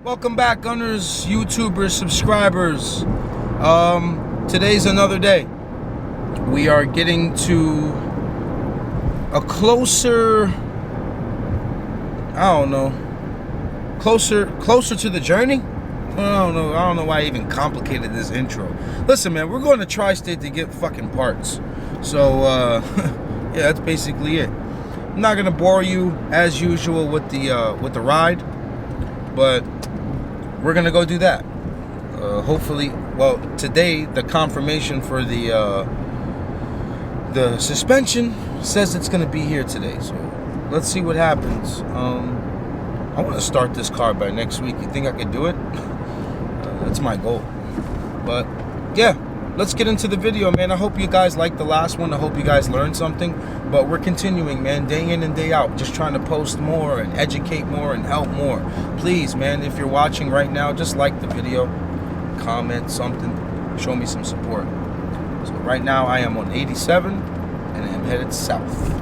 Welcome back, Gunners, YouTubers, subscribers. Today's another day. We are getting to a closer, I don't know, closer to the journey. I don't know why I even complicated this intro. Listen, man, we're going to Tri-State to get fucking parts. So, yeah, that's basically it. I'm not gonna bore you as usual with the ride, but we're gonna go do that. Hopefully, well, today the confirmation for the suspension says it's gonna be here today. So let's see what happens. I want to start this car by next week. You think I could do it? That's my goal. But yeah, let's get into the video, man. I hope you guys liked the last one. I hope you guys learned something. But we're continuing, man, day in and day out, just trying to post more and educate more and help more. Please, man, if you're watching right now, just like the video, comment something, show me some support. So right now I am on 87 and I am headed south.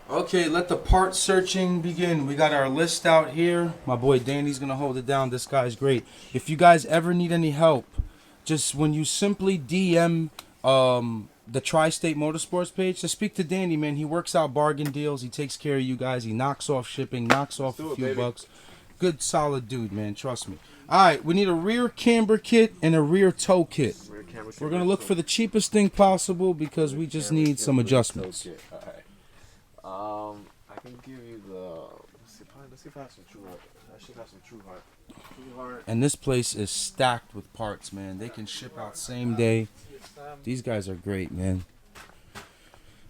Okay, let the part searching begin. We got our list out here. My boy Danny's gonna hold it down. This guy's great. If you guys ever need any help, just when you simply DM the Tri-State Motorsports page, just speak to Danny, man. He works out bargain deals. He takes care of you guys. He knocks off shipping, knocks off a few bucks. Good, solid dude, man. Trust me. All right, we need a rear camber kit and a rear toe kit. We're gonna look for the cheapest thing possible because we just need some adjustments. I can give you the. Let's see if I have some True Heart. I should have some True Heart. And this place is stacked with parts, man. They can ship out same day. These guys are great, man.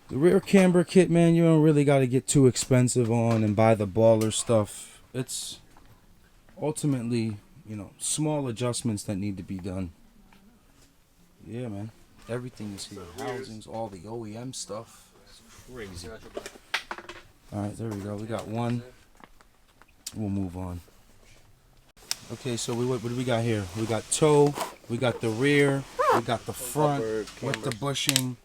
The rear camber kit, man, you don't really got to get too expensive on and buy the baller stuff. It's ultimately, you know, small adjustments that need to be done. Yeah, man. Everything is here. Housings, all the OEM stuff. It's crazy. Alright, there we go. We got one. We'll move on. Okay, so what do we got here? We got toe, we got the rear, we got the front with the bushing.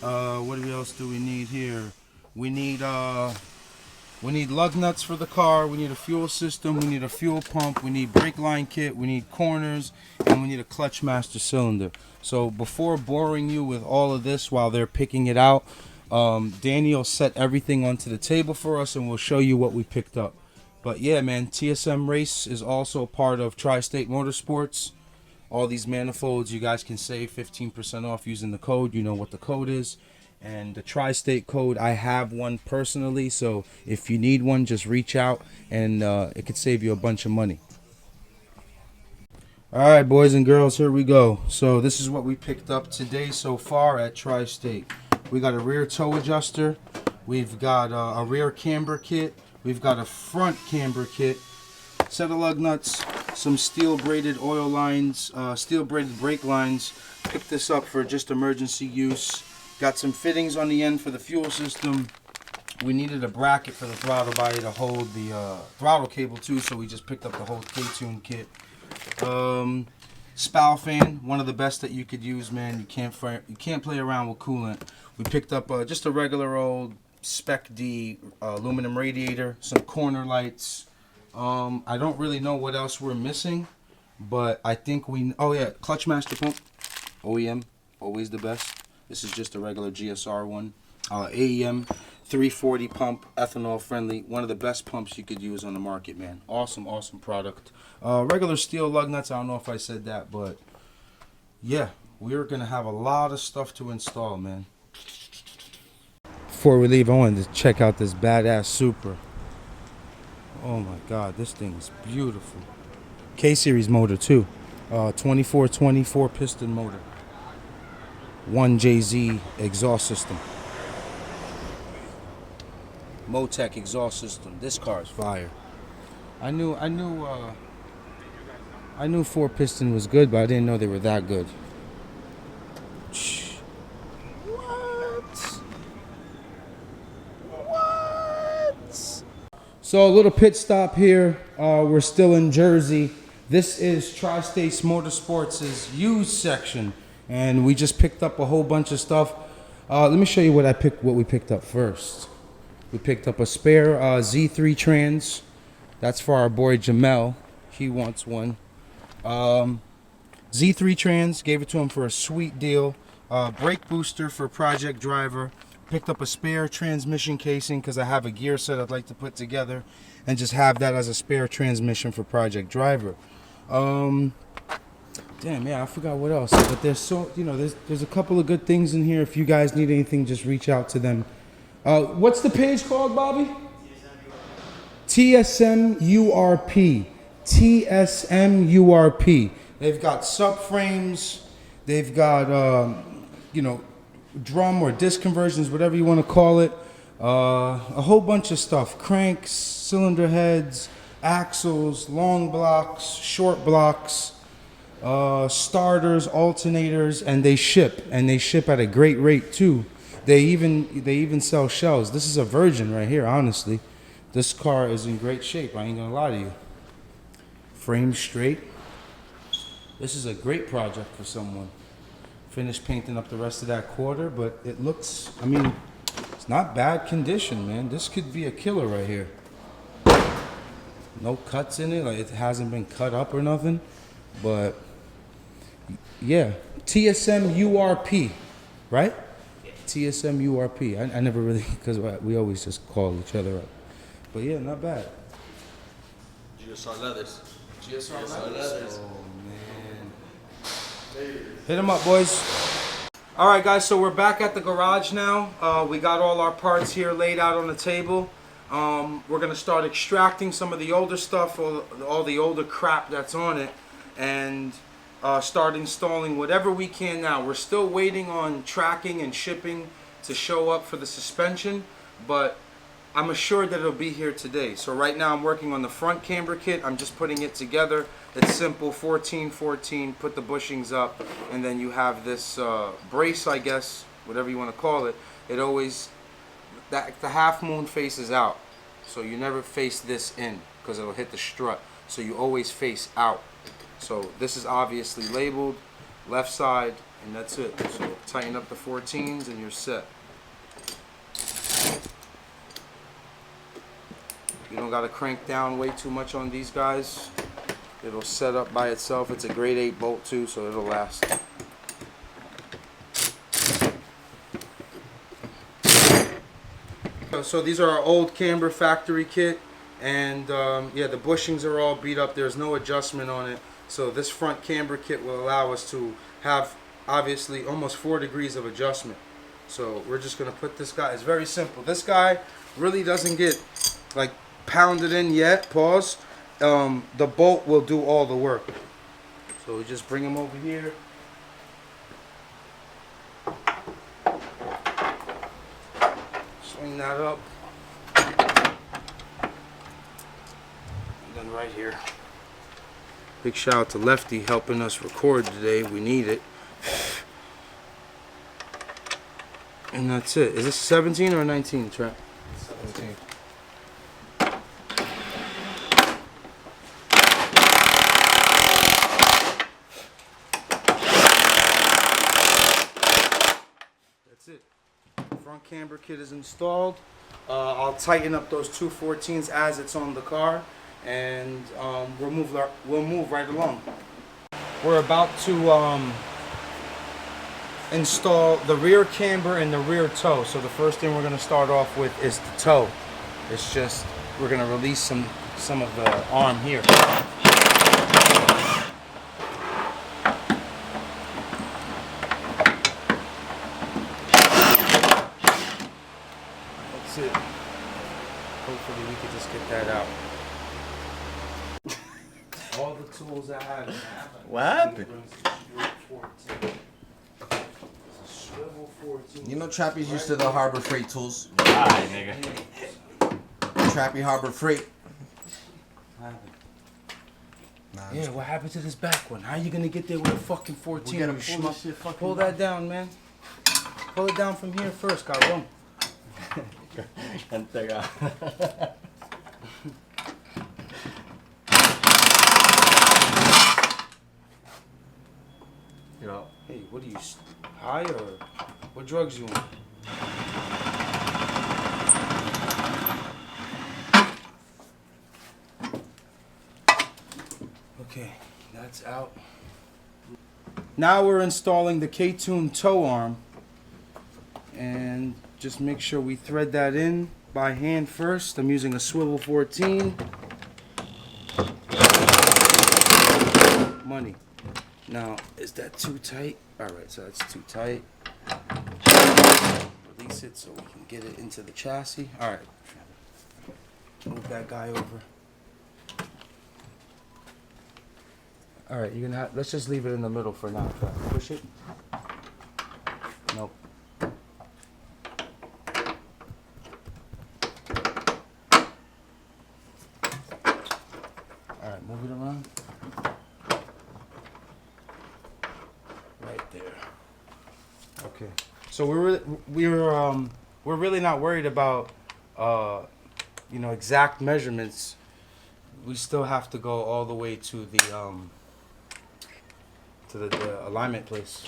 What else do we need here? We need lug nuts for the car, we need a fuel system, we need a fuel pump, we need brake line kit, we need corners, and we need a clutch master cylinder. So before boring you with all of this while they're picking it out, Danny will set everything onto the table for us and we'll show you what we picked up. But yeah, man, TSM Race is also part of Tri-State Motorsports. All these manifolds, you guys can save 15% off using the code. You know what the code is. And the Tri-State code, I have one personally, so if you need one, just reach out and it could save you a bunch of money. Alright, boys and girls, here we go. So this is what we picked up today so far at Tri-State. We got a rear toe adjuster, we've got a rear camber kit, we've got a front camber kit, set of lug nuts, some steel braided oil lines, steel braided brake lines. Picked this up for just emergency use. Got some fittings on the end for the fuel system. We needed a bracket for the throttle body to hold the throttle cable too, so we just picked up the whole K-Tune kit. Spow fan, one of the best that you could use, man. You can't play around with coolant. We picked up just a regular old Spec D aluminum radiator, some corner lights. I don't really know what else we're missing, but I think oh yeah, clutch master pump, OEM, always the best. This is just a regular GSR one. AEM 340 pump, ethanol friendly, one of the best pumps you could use on the market, man. Awesome product. Regular steel lug nuts, I don't know if I said that, but yeah, we're gonna have a lot of stuff to install, man. Before we leave, I wanted to check out this badass Supra. Oh my god, this thing is beautiful. K-Series motor too. 24 piston motor. 1JZ exhaust system. Motec exhaust system. This car is fire. I knew 4 piston was good, but I didn't know they were that good. What? So a little pit stop here. We're still in Jersey. This is Tri-States Motorsports' used section, and we just picked up a whole bunch of stuff. Let me show you what we picked up first. We picked up a spare Z3 trans. That's for our boy Jamel. He wants one. Z3 trans, gave it to him for a sweet deal. Brake booster for Project Driver. Picked up a spare transmission casing because I have a gear set I'd like to put together and just have that as a spare transmission for Project Driver. Damn, yeah, I forgot what else. But there's there's a couple of good things in here. If you guys need anything, just reach out to them. What's the page called, Bobby? TSMURP. TSMURP. They've got subframes. They've got, drum or disc conversions, whatever you want to call it. A whole bunch of stuff. Cranks, cylinder heads, axles, long blocks, short blocks, starters, alternators, and they ship. And they ship at a great rate, too. They even sell shells. This is a Virgin right here, honestly. This car is in great shape. I ain't gonna lie to you. Frame straight. This is a great project for someone. Finished painting up the rest of that quarter, but it looks, it's not bad condition, man. This could be a killer right here. No cuts in it, like it hasn't been cut up or nothing. But yeah, TSM URP, right? TSM URP. I never really, because we always just call each other up. But yeah, not bad. GSR Leathers. GSR Leathers. Oh man. Hit them up, boys. All right, guys. So we're back at the garage now. We got all our parts here laid out on the table. We're gonna start extracting some of the older stuff, all the older crap that's on it, and start installing whatever we can now. We're still waiting on tracking and shipping to show up for the suspension, but I'm assured that it'll be here today. So right now I'm working on the front camber kit. I'm just putting it together. It's simple, 14-14, put the bushings up, and then you have this brace, I guess, whatever you want to call it. It always, the half moon faces out. So you never face this in because it'll hit the strut. So you always face out. So this is obviously labeled, left side, and that's it. So tighten up the 14s and you're set. You don't got to crank down way too much on these guys. It'll set up by itself. It's a grade 8 bolt too, so it'll last. So these are our old camber factory kit, and yeah, the bushings are all beat up. There's no adjustment on it. So this front camber kit will allow us to have obviously almost 4 degrees of adjustment. So we're just gonna put this guy. It's very simple. This guy really doesn't get like pounded in yet. Pause. The bolt will do all the work. So we just bring him over here. Swing that up. And then right here. Big shout out to Lefty helping us record today. We need it. And that's it. Is this 17 or 19, Trap? 17. That's it. Front camber kit is installed. I'll tighten up those two 14s as it's on the car, and we'll move right along. We're about to install the rear camber and the rear toe. So the first thing we're going to start off with is the toe. It's just we're going to release some of the arm here. That's it. Hopefully we can just get that out. All the tools I have. What happened? You know Trappy's used to the Harbor Freight tools. Alright, nigga. Trappy Harbor Freight. Yeah, what happened to this back one? How you gonna get there with a fucking 14? We gotta you pull this shit fucking Pull that down, man. Pull it down from here first, cabrón. You know. Hey, what are you, high or what drugs you on? Okay, that's out. Now we're installing the K-Tune tow arm. And just make sure we thread that in by hand first. I'm using a swivel 14. Money. Now, is that too tight? Alright, so that's too tight. Release it so we can get it into the chassis. Alright. Move that guy over. Alright, you're gonna have, let's just leave it in the middle for now. Try to push it. Nope. Alright, move it around. Right there. Okay. So we're really not worried about exact measurements. We still have to go all the way to the alignment place.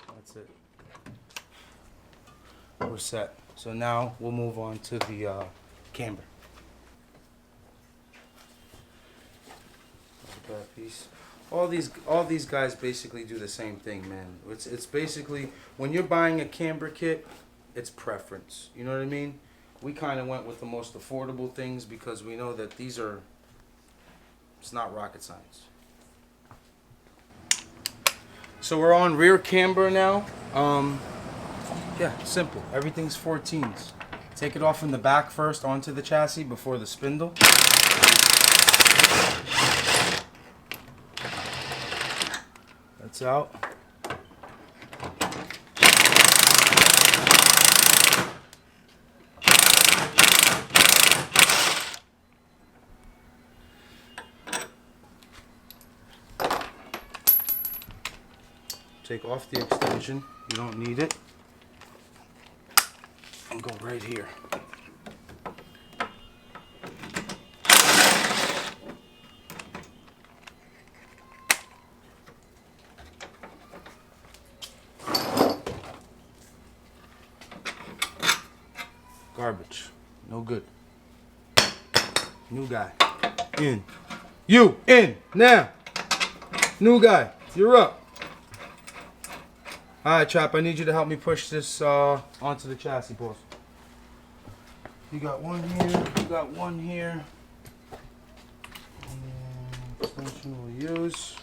That's it. We're set. So now we'll move on to the camber. That piece. All these guys basically do the same thing, man. It's basically when you're buying a camber kit, it's preference. You know what I mean? We kind of went with the most affordable things because we know that it's not rocket science. So we're on rear camber now. Yeah, simple. Everything's 14s. Take it off from the back first onto the chassis before the spindle. That's out. Take off the extension. You don't need it. And go right here. Garbage. No good. New guy. In. You in now. New guy. You're up. Alright, Chop, I need you to help me push this onto the chassis, boss. You got one here, you got one here. And extension we'll use.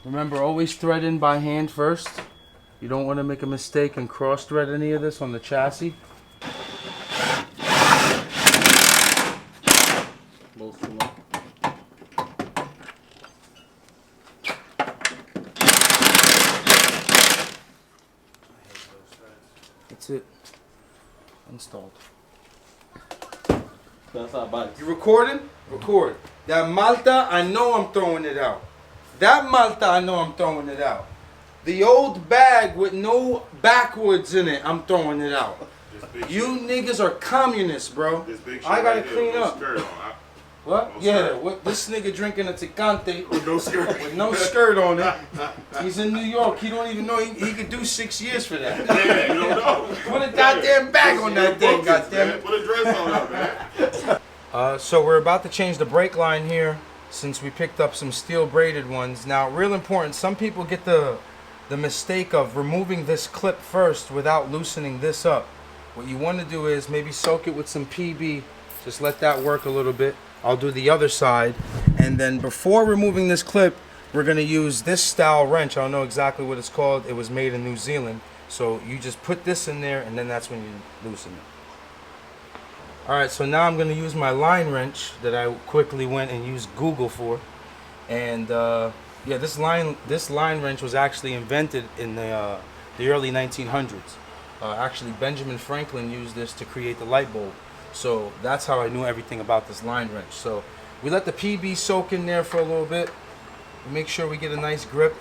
Remember, always thread in by hand first. You don't want to make a mistake and cross thread any of this on the chassis. Both too long. That's it. Installed. That's our body. You recording? Record. That Malta, I know I'm throwing it out. That Malta, I know I'm throwing it out. The old bag with no backwoods in it, I'm throwing it out. You niggas are communists, bro. I gotta clean up. What? Yeah, what? This nigga drinking a Tecate With no skirt. with no skirt on it. He's in New York. He don't even know he could do 6 years for that. Yeah, you don't know. Put a goddamn bag on that thing, goddammit. Put a dress on it, man. So we're about to change the brake line here since we picked up some steel braided ones. Now, real important, some people get the mistake of removing this clip first without loosening this up. What you want to do is maybe soak it with some PB. Just let that work a little bit. I'll do the other side. And then before removing this clip, we're going to use this style wrench. I don't know exactly what it's called. It was made in New Zealand. So you just put this in there and then that's when you loosen it. Alright, so now I'm going to use my line wrench that I quickly went and used Google for. And yeah, this line wrench was actually invented in the early 1900s. Actually, Benjamin Franklin used this to create the light bulb. So that's how I knew everything about this line wrench. So we let the PB soak in there for a little bit. We make sure we get a nice grip.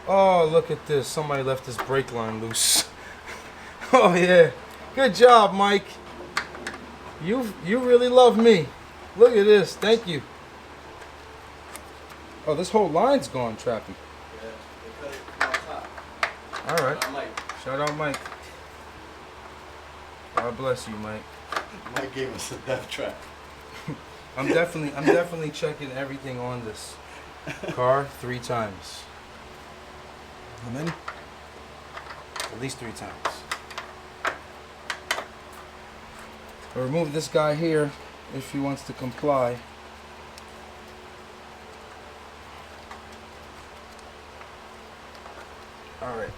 Oh, look at this. Somebody left this brake line loose. Oh, yeah. Good job, Mike. You really love me. Look at this. Thank you. Oh, this whole line's gone, Trappy. All right. Shout out Mike. God bless you, Mike. Mike gave us a death trap. I'm definitely checking everything on this car 3 times. How many? At least 3 times. I'll remove this guy here if he wants to comply. Alright.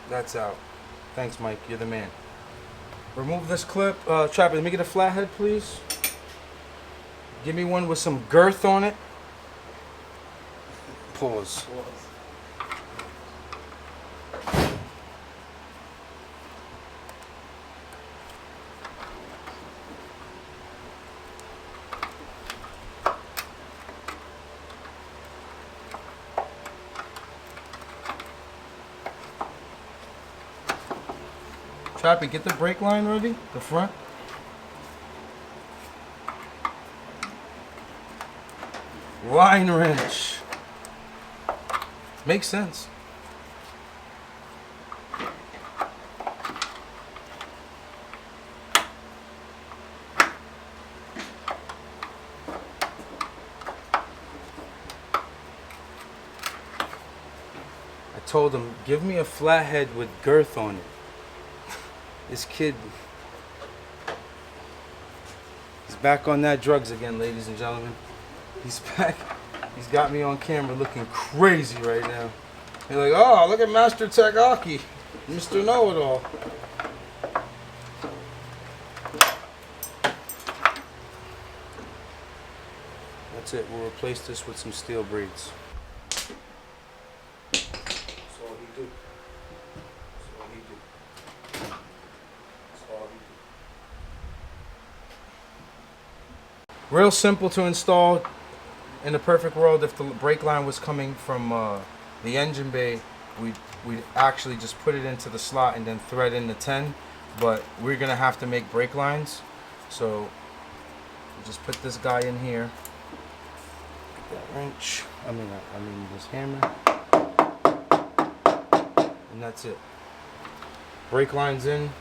That's out. Thanks, Mike. You're the man. Remove this clip. Trappy, let me get a flathead, please. Give me one with some girth on it. Pause. Trappy, get the brake line ready. The front. Line wrench. Makes sense. I told him, give me a flathead with girth on it. This kid, he's back on that drugs again, ladies and gentlemen. He's back. He's got me on camera looking crazy right now. You're like, oh, look at Master Tech Aki, Mr. Know-It-All. That's it. We'll replace this with some steel braids. That's all he do. That's all he do. That's all he do. Real simple to install. In a perfect world, if the brake line was coming from the engine bay, we'd actually just put it into the slot and then thread in the 10. But we're gonna have to make brake lines, so we'll just put this guy in here. Get that wrench. I mean this hammer, and that's it. Brake lines in.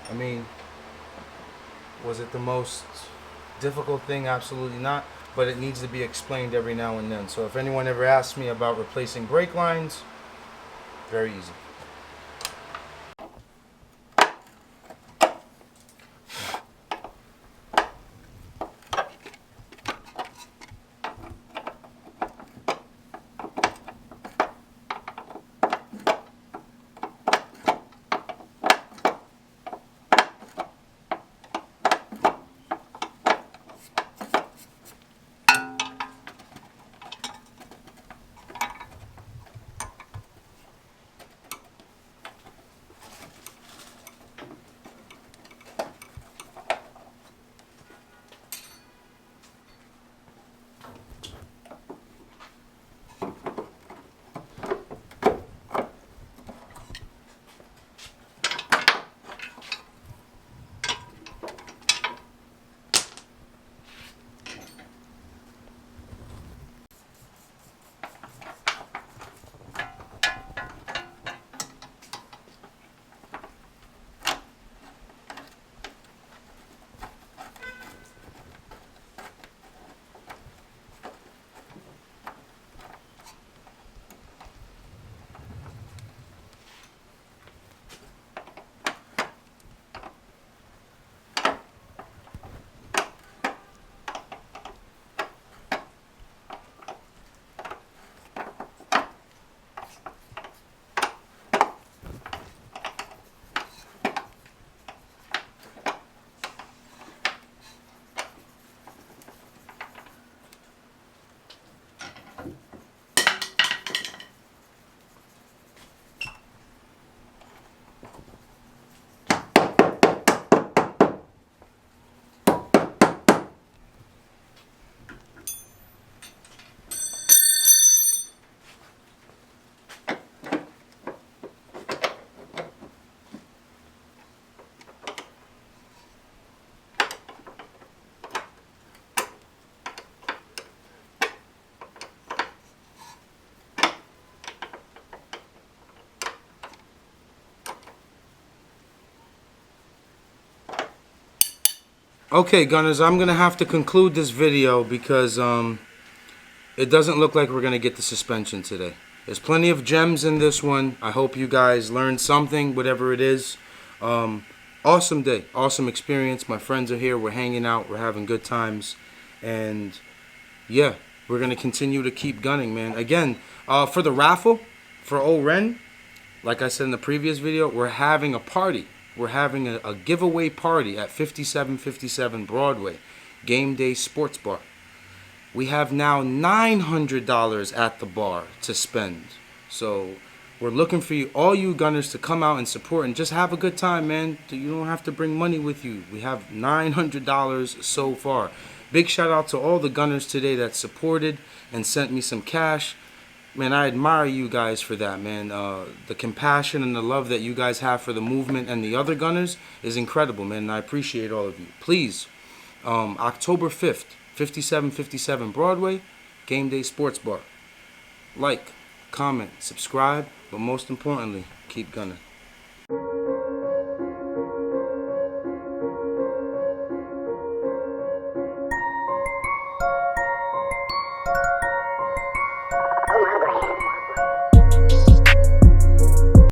I mean, was it the most difficult thing? Absolutely not. But it needs to be explained every now and then. So if anyone ever asks me about replacing brake lines, very easy. Okay, Gunners, I'm going to have to conclude this video because it doesn't look like we're going to get the suspension today. There's plenty of gems in this one. I hope you guys learned something, whatever it is. Awesome day, awesome experience. My friends are here. We're hanging out. We're having good times. And, yeah, we're going to continue to keep gunning, man. Again, for the raffle, for O-Ren, like I said in the previous video, we're having a party. We're having a giveaway party at 5757 Broadway, Game Day Sports Bar. We have now $900 at the bar to spend. So we're looking for you, all you gunners, to come out and support and just have a good time, man. You don't have to bring money with you. We have $900 so far. Big shout out to all the gunners today that supported and sent me some cash. Man, I admire you guys for that, man. The compassion and the love that you guys have for the movement and the other gunners is incredible, man. And I appreciate all of you. Please, October 5th, 5757 Broadway, Game Day Sports Bar. Like, comment, subscribe, but most importantly, keep gunning.